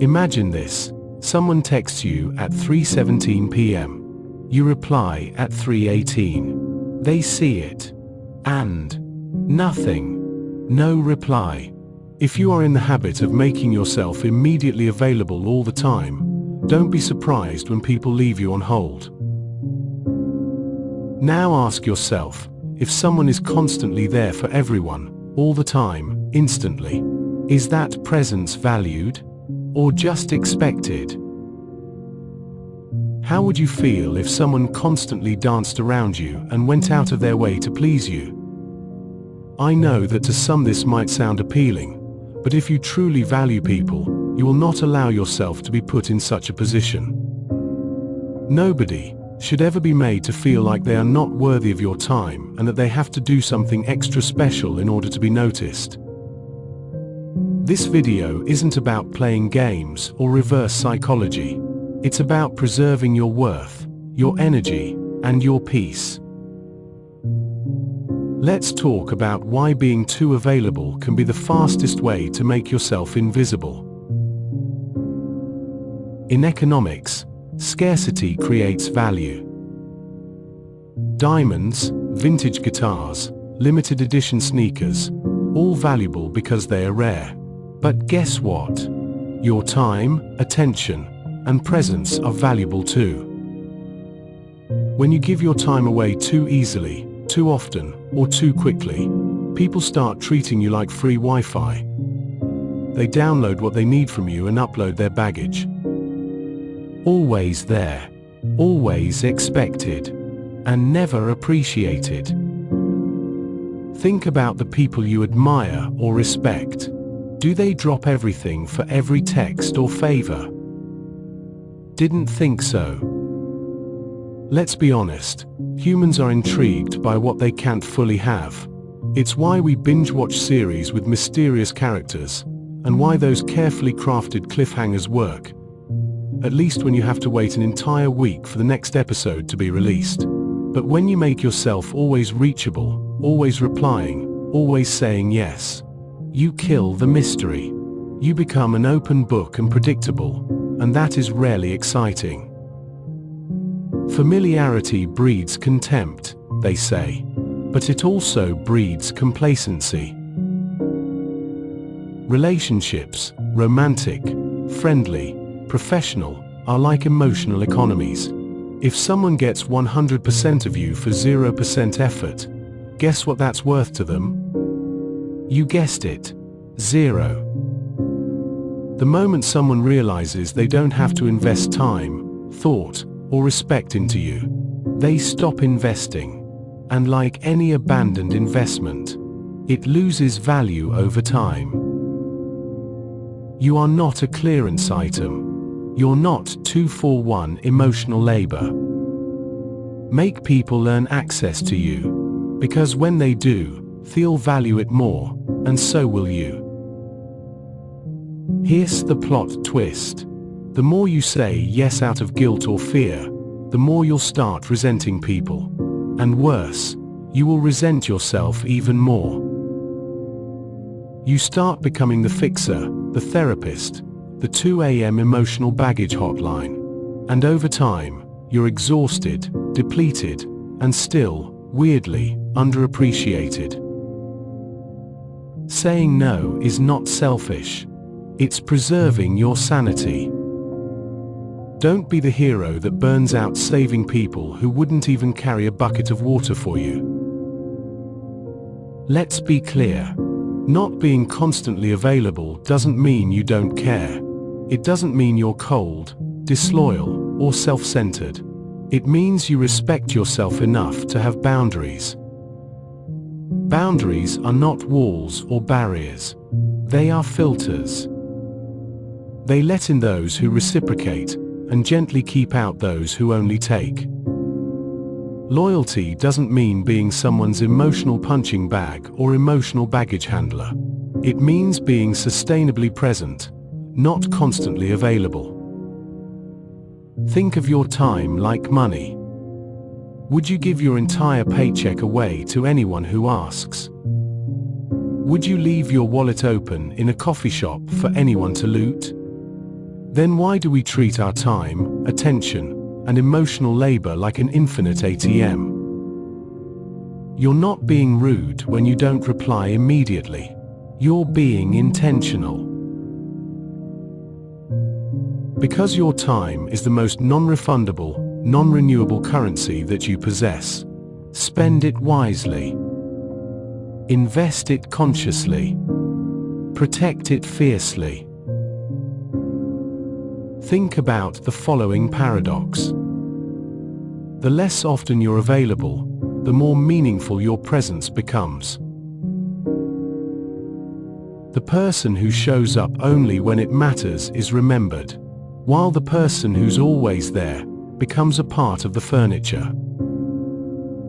Imagine this. Someone texts you at 3:17 p.m. You reply at 3:18. They see it. And nothing. No reply. If you are in the habit of making yourself immediately available all the time, don't be surprised when people leave you on hold. Now ask yourself, if someone is constantly there for everyone, all the time, instantly, is that presence valued? Or just expected? How would you feel if someone constantly danced around you and went out of their way to please you? I know that to some this might sound appealing, but if you truly value people, you will not allow yourself to be put in such a position. Nobody should ever be made to feel like they are not worthy of your time and that they have to do something extra special in order to be noticed. This video isn't about playing games or reverse psychology. It's about preserving your worth, your energy, and your peace. Let's talk about why being too available can be the fastest way to make yourself invisible. In economics, scarcity creates value. Diamonds, vintage guitars, limited edition sneakers, all valuable because they are rare. But guess what? Your time, attention, and presence are valuable too. When you give your time away too easily, too often, or too quickly, people start treating you like free Wi-Fi. They download what they need from you and upload their baggage. Always there, always expected, and never appreciated. Think about the people you admire or respect. Do they drop everything for every text or favor? Didn't think so. Let's be honest, humans are intrigued by what they can't fully have. It's why we binge-watch series with mysterious characters, and why those carefully crafted cliffhangers work. At least when you have to wait an entire week for the next episode to be released. But when you make yourself always reachable, always replying, always saying yes, you kill the mystery. You become an open book and predictable, and that is rarely exciting. Familiarity breeds contempt, they say, but it also breeds complacency. Relationships, romantic, friendly, professional, are like emotional economies. If someone gets 100% of you for 0% effort, guess what that's worth to them? You guessed it, 0. The moment someone realizes they don't have to invest time, thought, or respect into you, they stop investing. And like any abandoned investment, it loses value over time. You are not a clearance item. You're not 2-for-1 emotional labor. Make people earn access to you, because when they do, they'll value it more, and so will you. Here's the plot twist. The more you say yes out of guilt or fear, the more you'll start resenting people. And worse, you will resent yourself even more. You start becoming the fixer, the therapist, the 2 a.m. emotional baggage hotline. And over time, you're exhausted, depleted, and still, weirdly, underappreciated. Saying no is not selfish. It's preserving your sanity. Don't be the hero that burns out saving people who wouldn't even carry a bucket of water for you. Let's be clear. Not being constantly available doesn't mean you don't care. It doesn't mean you're cold, disloyal, or self-centered. It means you respect yourself enough to have boundaries. Boundaries are not walls or barriers. They are filters. They let in those who reciprocate and gently keep out those who only take. Loyalty doesn't mean being someone's emotional punching bag or emotional baggage handler. It means being sustainably present, not constantly available. Think of your time like money. Would you give your entire paycheck away to anyone who asks? Would you leave your wallet open in a coffee shop for anyone to loot? Then why do we treat our time, attention, and emotional labor like an infinite ATM? You're not being rude when you don't reply immediately. You're being intentional. Because your time is the most non-refundable, non-renewable currency that you possess, spend it wisely. Invest it consciously. Protect it fiercely. Think about the following paradox. The less often you're available, the more meaningful your presence becomes. The person who shows up only when it matters is remembered, while the person who's always there becomes a part of the furniture.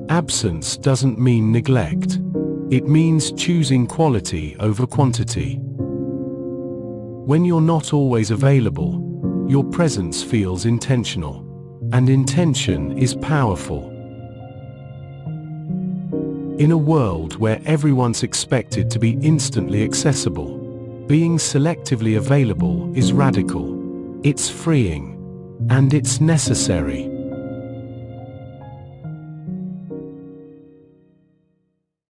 Absence doesn't mean neglect. It means choosing quality over quantity. When you're not always available, your presence feels intentional, and intention is powerful. In a world where everyone's expected to be instantly accessible, being selectively available is radical. It's freeing, and it's necessary.